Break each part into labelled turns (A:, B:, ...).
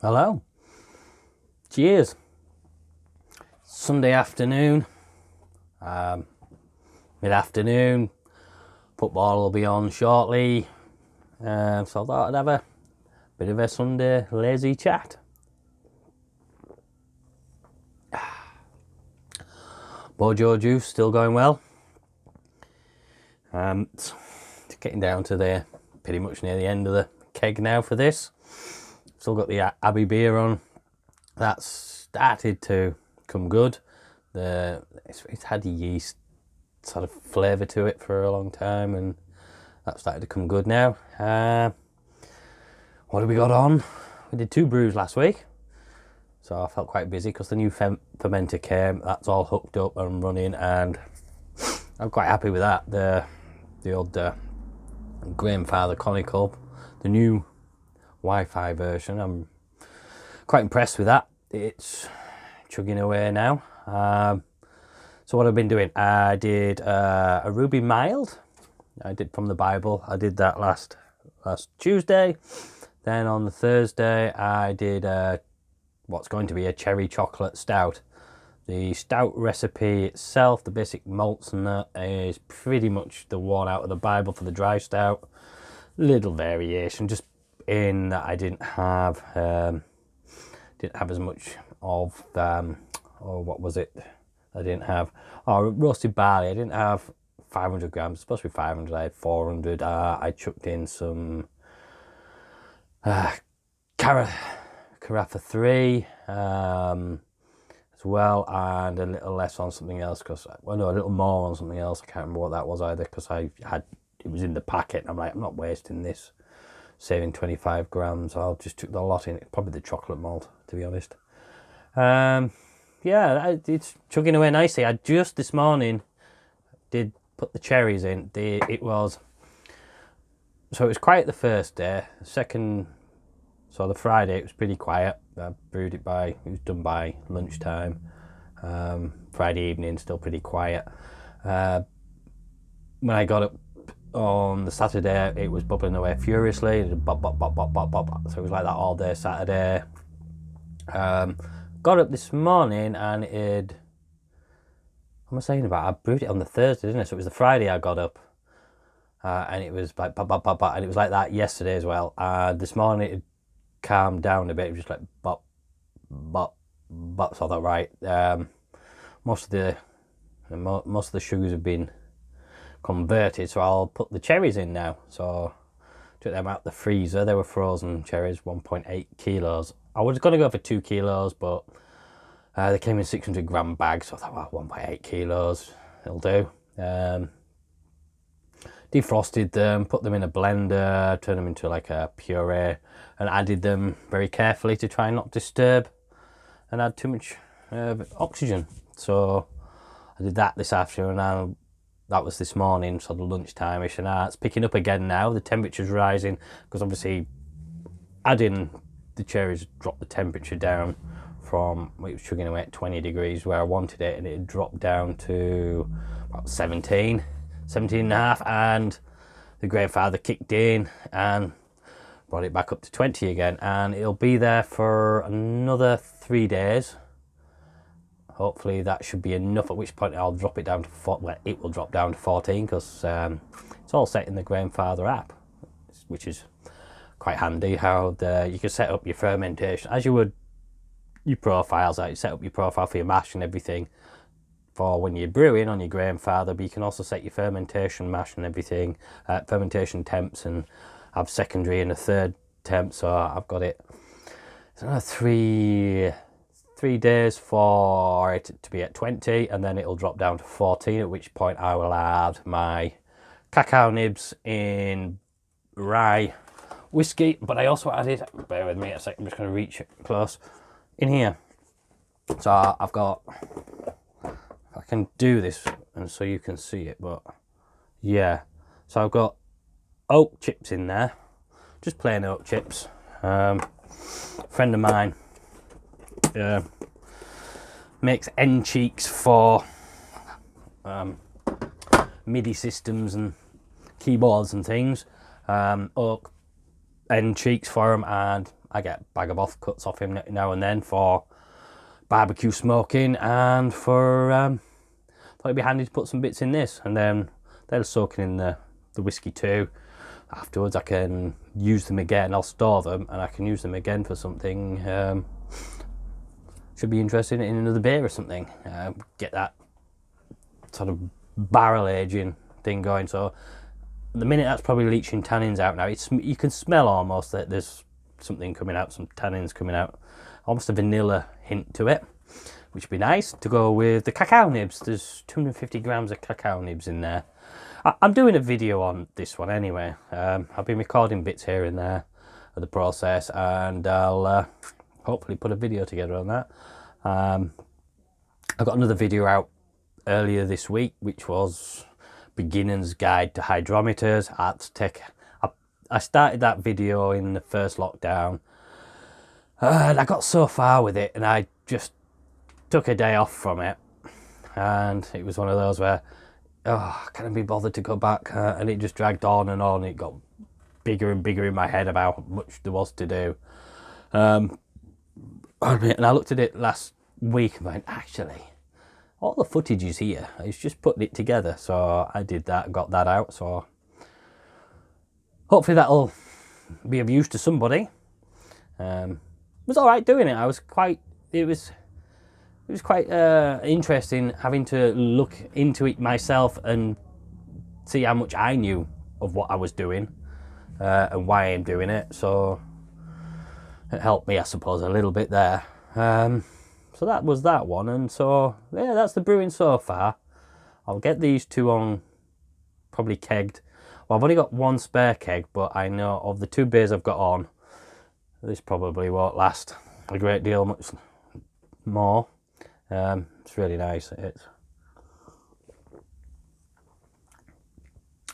A: Hello. Cheers. Sunday afternoon, mid-afternoon. Football will be on shortly. So I thought I'd have a bit of a Sunday lazy chat. Mojo juice still going well. It's getting down to the pretty much near the end of the keg now for this. Still got the Abbey beer on. That's started to come good. It's had the yeast sort of flavour to it for a long time, and that's started to come good now. What have we got on? We did 2 brews last week, so I felt quite busy because the new fermenter came. That's all hooked up and running, and I'm quite happy with that. The old Grandfather Conical, the new Wi-Fi version. I'm quite impressed with that. It's chugging away now. So what I've been doing, I did a Ruby Mild. I did from the Bible. I did that last Tuesday. Then on the Thursday, I did what's going to be a cherry chocolate stout. The stout recipe itself, the basic malts and that, is pretty much the one out of the Bible for the dry stout. Little variation, just in that I didn't have as much of what was it? I didn't have roasted barley. I didn't have 500 grams. It's supposed to be 500. I had 400. I chucked in some Carafa 3 as well, and a little less on something else a little more on something else. I can't remember what that was either because it was in the packet. I'm like, I'm not wasting this, saving 25 grams. I'll just took the lot in. Probably the chocolate malt, to be honest. Yeah, it's chugging away nicely. I just this morning did put the cherries in. It was quiet the first day. The second, so the Friday, it was pretty quiet. I brewed it was done by lunchtime. Friday evening, still pretty quiet. When I got up on the Saturday, it was bubbling away furiously. It was bop, bop, bop, bop, bop, bop. So it was like that all day Saturday. Got up this morning and what am I saying about? I brewed it on the Thursday, didn't I? So it was the Friday I got up, and it was like bop, bop, bop, bop, and it was like that yesterday as well. This morning it calmed down a bit. It was just like bop, bop, bop. So I thought, right, most of the sugars have been converted, so I'll put the cherries in now. So took them out the freezer. They were frozen cherries, 1.8 kilos. I was going to go for 2 kilos, but they came in 600 gram bags, so I thought, well, 1.8 kilos, it'll do. Defrosted them, put them in a blender, turned them into like a puree, and added them very carefully to try and not disturb and add too much oxygen. So I did that this afternoon, and that was this morning, sort of lunchtime-ish, and it's picking up again now. The temperature's rising, because obviously adding the cherries dropped the temperature down from, it was chugging away at 20 degrees where I wanted it, and it dropped down to about 17 and a half, and the Grandfather kicked in and brought it back up to 20 again, and it'll be there for another 3 days. Hopefully that should be enough, at which point I'll drop it down to it will drop down to 14, because it's all set in the Grandfather app, which is quite handy. How you can set up your fermentation as you would your profiles. You set up your profile for your mash and everything for when you're brewing on your Grandfather, but you can also set your fermentation mash and everything, fermentation temps, and have secondary and a third temp. So I've got it. It's another 3 days for it to be at 20, and then it'll drop down to 14, at which point I will add my cacao nibs in rye whiskey. But I also added, bear with me a sec, I'm just going to reach it close, in here. So I've got, I can do this and so you can see it, but yeah. So I've got oak chips in there, just plain oak chips. Friend of mine makes end cheeks for MIDI systems and keyboards and things. Oak end cheeks for them, and I get a bag of offcuts off him now and then for barbecue smoking, and for thought it'd be handy to put some bits in this, and then they're soaking in the whiskey too. Afterwards I can use them again, I'll store them and I can use them again for something. Should be interested in another beer or something. Get that sort of barrel aging thing going. So the minute that's probably leaching tannins out now, you can smell almost that there's something coming out, some tannins coming out, almost a vanilla hint to it, which would be nice to go with the cacao nibs. There's 250 grams of cacao nibs in there. I'm doing a video on this one anyway. I've been recording bits here and there of the process, and I'll hopefully put a video together on that. I got another video out earlier this week, which was Beginner's Guide to Hydrometers. I started that video in the first lockdown, and I got so far with it, and I just took a day off from it, and it was one of those where, oh, can I be bothered to go back? And it just dragged on and on. It got bigger and bigger in my head about how much there was to do. And I looked at it last week and went, actually, all the footage is here. It's just putting it together. So I did that, got that out. So hopefully that'll be of use to somebody. It was all right doing it. It was quite interesting having to look into it myself and see how much I knew of what I was doing and why I'm doing it. So it helped me, I suppose, a little bit there. So that was that one. And so, yeah, that's the brewing so far. I'll get these two on probably kegged. Well, I've only got one spare keg, but I know of the two beers I've got on, this probably won't last a great deal much more. It's really nice.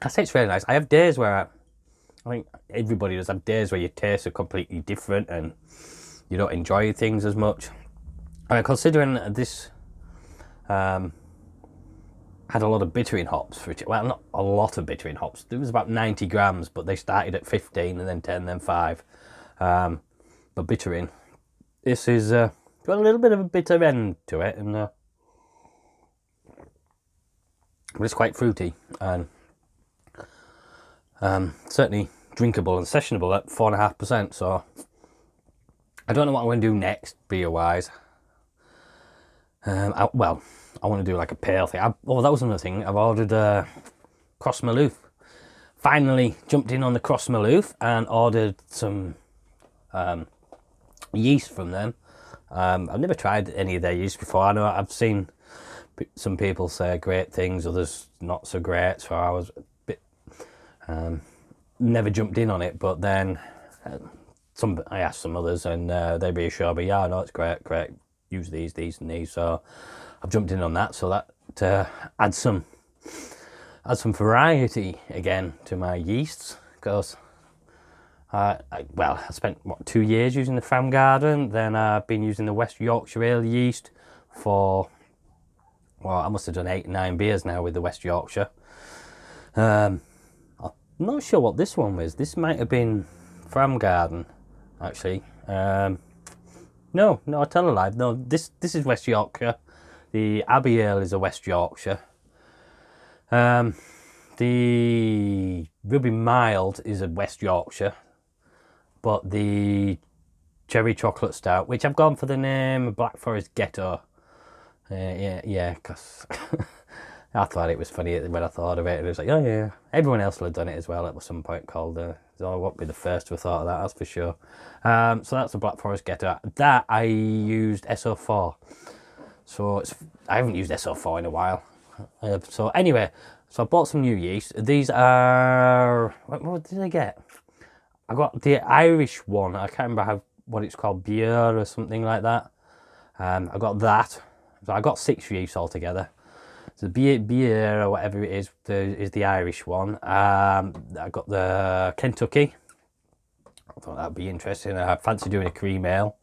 A: I say it's really nice. I have days where I think everybody does have days where your tastes are completely different and you don't enjoy things as much. I mean, considering this had a lot of bittering hops, well, not a lot of bittering hops. There was about 90 grams, but they started at 15 and then 10, then 5. But bittering, this is got a little bit of a bitter end to it, and but it's quite fruity and certainly drinkable and sessionable at 4.5%. So I don't know what I'm going to do next beer wise. I want to do like a pale thing. That was another thing. I've ordered Cross Maloof. Finally jumped in on the Cross Maloof and ordered some yeast from them. I've never tried any of their yeast before. I know I've seen some people say great things, others not so great. So I was a bit never jumped in on it. But then I asked some others, and they reassured me, yeah, no, it's great. Use these, and these. So I've jumped in on that. So that to add some variety again to my yeasts, because I spent 2 years using the Fram Garden. Then I've been using the West Yorkshire Ale yeast for, I must have done 8 or 9 beers now with the West Yorkshire. I'm not sure what this one was. This might have been Fram Garden, actually. No, I tell a lie. No, this is West Yorkshire. The Abbey Ale is a West Yorkshire. The Ruby Mild is a West Yorkshire. But the Cherry Chocolate Stout, which I've gone for the name Black Forest Ghetto. Yeah, because I thought it was funny when I thought of it. It was like, oh yeah, everyone else will have done it as well at some point called. So I won't be the first to have thought of that, that's for sure. So that's the Black Forest Ghetto. That I used SO4. So I haven't used SO4 in a while. So anyway, so I bought some new yeast. These are, what did I get? I got the Irish one. I can't remember what it's called, beer or something like that. I got that. So I got 6 yeasts altogether. So the beer or whatever it is the Irish one. I got the Kentucky. I thought that'd be interesting. I fancy doing a cream ale.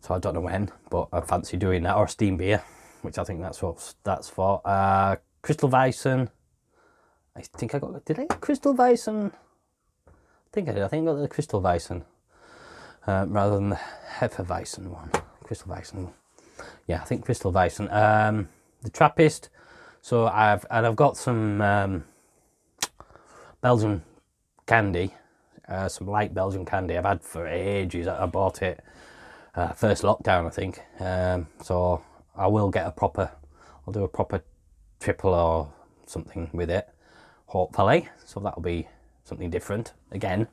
A: So I don't know when, but I fancy doing that, or a steam beer, which I think that's what that's for. Crystal Bison. I think I got. Did I get Crystal Bison? I think I did. I think I got the Crystal Bison. rather than the Hefeweizen one. Crystal Bison. Yeah, I think Crystal Bison. The Trappist. So I've got some Belgian candy, some light Belgian candy I've had for ages. I bought it first lockdown, I think. So I will get I'll do a proper triple or something with it, hopefully. So that'll be something different again,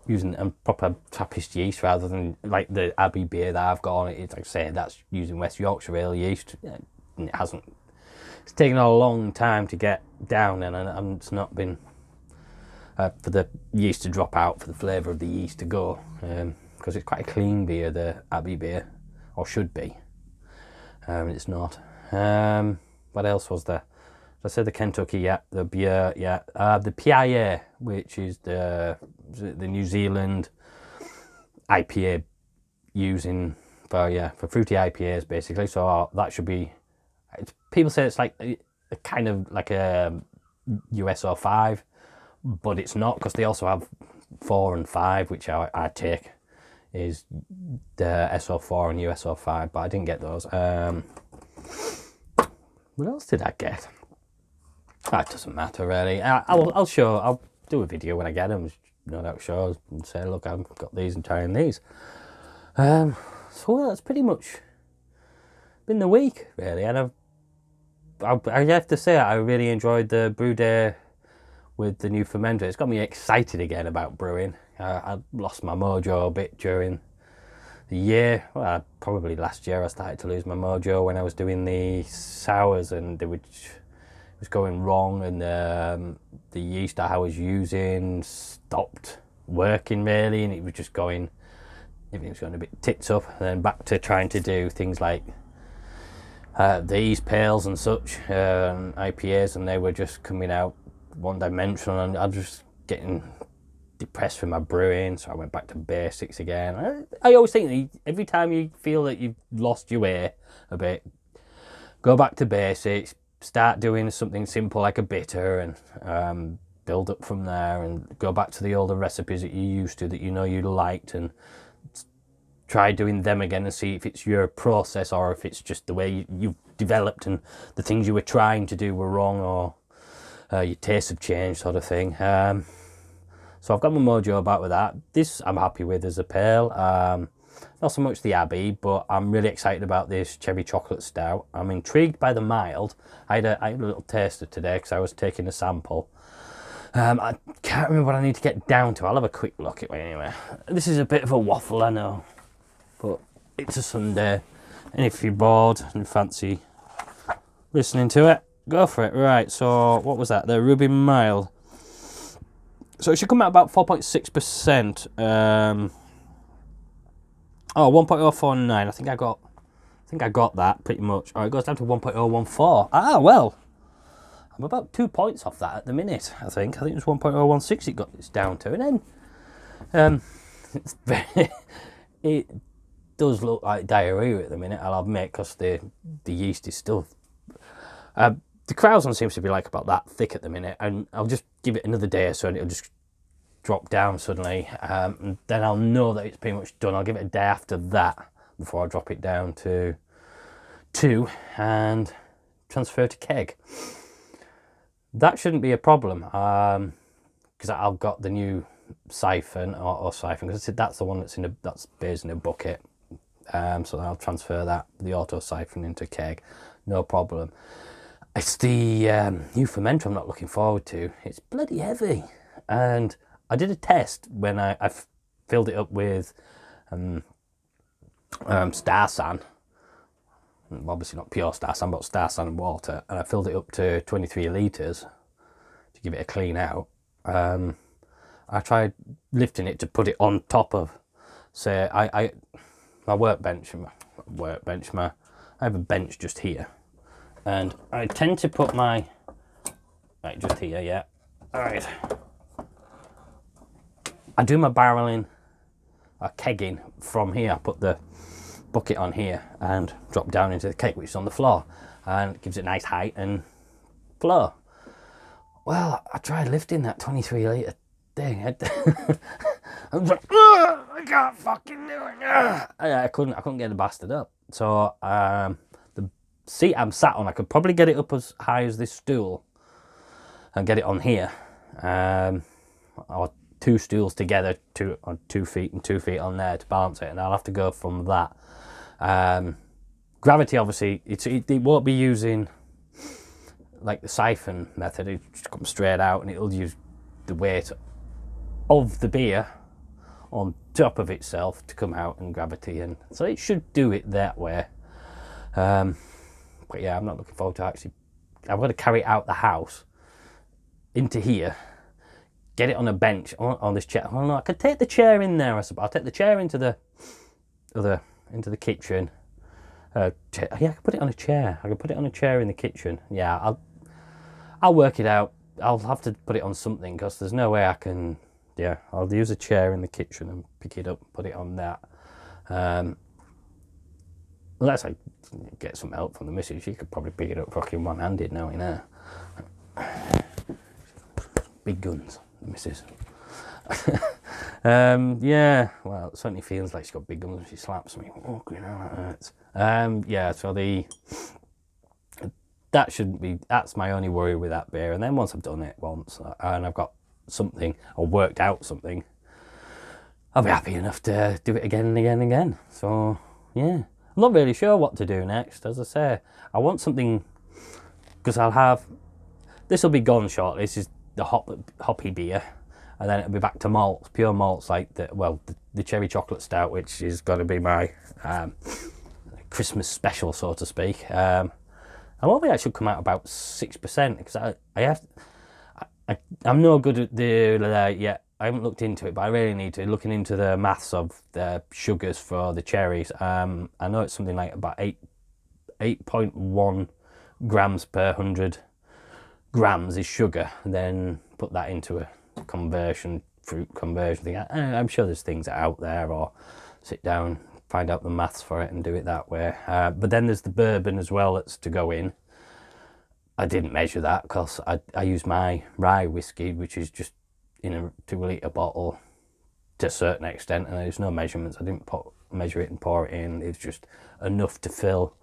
A: using a proper Trappist yeast rather than like the Abbey beer that I've got on it. It's like I say, that's using West Yorkshire ale yeast. It's taken a long time to get down, and it's not been for the yeast to drop out, for the flavour of the yeast to go, because it's quite a clean beer, the Abbey beer, or should be. It's not. What else was there? I said the Kentucky, yeah, the beer, yeah, the PIA, which is the New Zealand IPA using for fruity IPAs basically. So that should be. People say it's like a kind of like a USO 5, but it's not, because they also have 4 and 5, which I take is the SO4 and USO 5, but I didn't get those. What else did I get? That doesn't matter really. I'll do a video when I get them. No doubt shows and say, look, I've got these and trying these. So that's pretty much been the week really, and I have to say I really enjoyed the brew day with the new fermenter. It's got me excited again about brewing. I lost my mojo a bit during the year. Well, probably last year I started to lose my mojo when I was doing the sours, and it was going wrong, and the yeast that I was using stopped working really, and it was just everything was going a bit tits up, and then back to trying to do things like these pails and such, IPAs, and they were just coming out one dimensional, and I was just getting depressed with my brewing, so I went back to basics again. I always think that every time you feel that you've lost your way a bit, go back to basics, start doing something simple like a bitter, and build up from there, and go back to the older recipes that you used to, that you know you liked, and try doing them again and see if it's your process or if it's just the way you've developed and the things you were trying to do were wrong, or your tastes have changed, sort of thing. So I've got my mojo back with that. This I'm happy with as a pale. Not so much the Abbey, but I'm really excited about this cherry chocolate stout. I'm intrigued by the mild. I had a little taster today because I was taking a sample. I can't remember what I need to get down to. I'll have a quick look at it anyway. This is a bit of a waffle, I know, but it's a Sunday, and if you're bored and fancy listening to it, go for it. Right, so what was that? The Ruby Mild. So it should come out about 4.6%. 1.049. I think I got that pretty much. Oh, it goes down to 1.014. Ah, well, I'm about 2 points off that at the minute. I think it was 1.016. It's down to, and then it does look like diarrhea at the minute, I'll admit, because the yeast is still. The Krausen seems to be like about that thick at the minute, and I'll just give it another day or so and it'll just drop down suddenly, and then I'll know that it's pretty much done. I'll give it a day after that before I drop it down to 2 and transfer to keg. That shouldn't be a problem, because I've got the new siphon, or siphon, because I said that's the one that's beers in a bucket, so I'll transfer the auto siphon into keg, no problem. It's the new fermenter I'm not looking forward to. It's bloody heavy, and I did a test when I filled it up with Star San. Obviously not pure Star San, but Star San and water, and I filled it up to 23 litres to give it a clean out. I tried lifting it to put it on top of, say, my workbench. I have a bench just here, and I tend to put my just here, yeah. All right. I do my barreling or kegging from here. I put the bucket on here and drop down into the keg, which is on the floor, and it gives it a nice height and flow. Well, I tried lifting that 23 litre thing. I was like, I can't fucking do it. I couldn't get the bastard up. So the seat I'm sat on, I could probably get it up as high as this stool and get it on here, or two stools together, on 2 feet and 2 feet on there to balance it, and I'll have to go from that. Gravity, obviously, it won't be using like the siphon method. It just comes straight out, and it'll use the weight of the beer on top of itself to come out in gravity, and so it should do it that way. But yeah, I'm not looking forward to actually. I'm going to carry it out the house into here, get it on a bench on this chair. Well, no, I could take the chair in there. I suppose I'll take the chair into the kitchen. Yeah, I could put it on a chair. I could put it on a chair in the kitchen. Yeah, I'll work it out. I'll have to put it on something because there's no way I can. Yeah, I'll use a chair in the kitchen and pick it up, put it on that. Unless I get some help from the missus, she could probably pick it up fucking one-handed now, you know. Big guns, the missus. Yeah, well, it certainly feels like she's got big guns when she slaps me. Oh, you know, that hurts. Yeah, so that's my only worry with that beer. And then once I've done it once and I've got something or worked out something, I'll be happy enough to do it again and again and again. So yeah, I'm not really sure what to do next. As I say, I want something, because this will be gone shortly. This is the hoppy beer, and then it'll be back to malts, pure malts, like the cherry chocolate stout, which is going to be my Christmas special, so to speak. I'm hoping that should come out about 6%, because I'm no good at yet. I haven't looked into it, but I really need to. Looking into the maths of the sugars for the cherries. I know it's something like about 8.1 grams per 100 grams is sugar, and then put that into a fruit conversion thing. I'm sure there's things out there, or sit down, find out the maths for it and do it that way. But then there's the bourbon as well that's to go in. I didn't measure that because I use my rye whiskey, which is just in a 2-litre bottle to a certain extent, and there's no measurements. I didn't measure it and pour it in. It's just enough to fill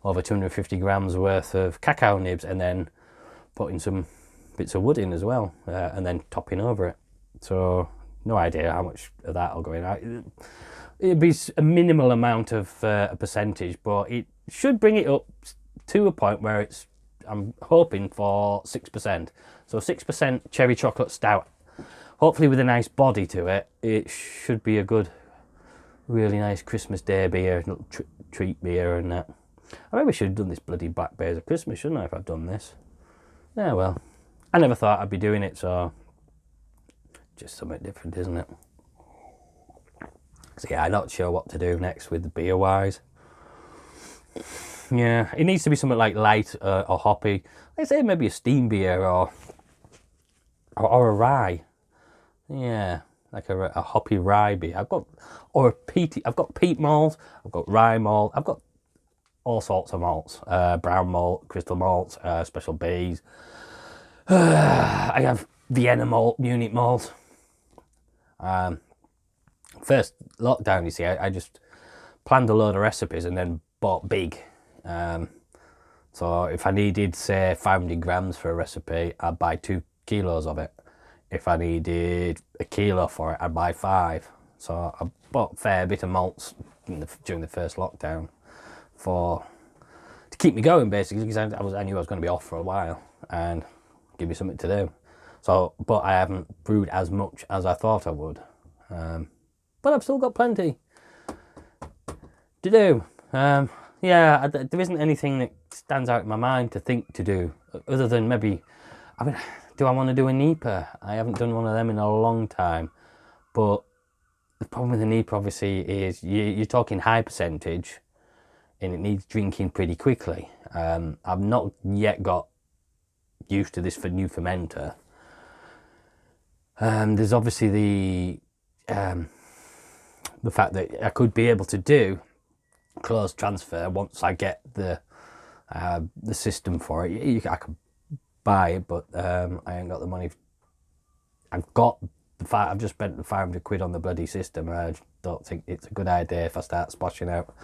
A: over 250 grams worth of cacao nibs, and then putting some bits of wood in as well, and then topping over it. So no idea how much of that will go in. It'd be a minimal amount of a percentage, but it should bring it up to a point where I'm hoping for 6%. So 6% cherry chocolate stout, hopefully with a nice body to it. It should be a good, really nice Christmas Day beer, little treat beer and that. I maybe should have done this bloody black beers at Christmas, shouldn't I, if I'd done this? Yeah, well, I never thought I'd be doing it, so just something different, isn't it? So yeah, I'm not sure what to do next with the beer wise. Yeah, it needs to be something like light or hoppy. Let's say maybe a steam beer or a rye. Yeah, like a hoppy rye beer. I've got peat malt, I've got rye malt, I've got all sorts of malts. Brown malt, crystal malt, special bees. I have Vienna malt, Munich malt. First lockdown, you see, I just planned a load of recipes and then bought big. So if I needed, say, 500 grams for a recipe, I'd buy 2 kilos of it. If I needed a kilo for it, I'd buy 5. So I bought a fair bit of malts during the first lockdown to keep me going, basically, because I knew I was going to be off for a while and give me something to do. So, but I haven't brewed as much as I thought I would. But I've still got plenty to do. Yeah, there isn't anything that stands out in my mind to think to do, other than maybe, do I want to do an IPA? I haven't done one of them in a long time. But the problem with an IPA, obviously, is you're talking high percentage, and it needs drinking pretty quickly. I've not yet got used to this new fermenter. There's obviously the fact that I could be able to do closed transfer once I get the system for it. I could buy it, but I ain't got the money. I've got I've just spent 500 quid on the bloody system, and I don't think it's a good idea if I start splashing out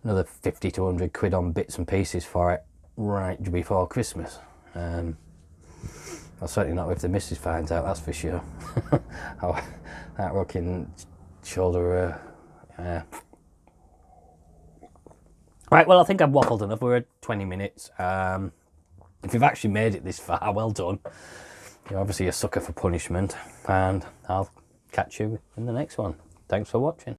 A: another 50 to 100 quid on bits and pieces for it right before Christmas. Well, certainly not if the missus finds out, that's for sure. That rocking shoulder. Right, well, I think I've waffled enough. We're at 20 minutes. If you've actually made it this far, well done. You're obviously a sucker for punishment, and I'll catch you in the next one. Thanks for watching.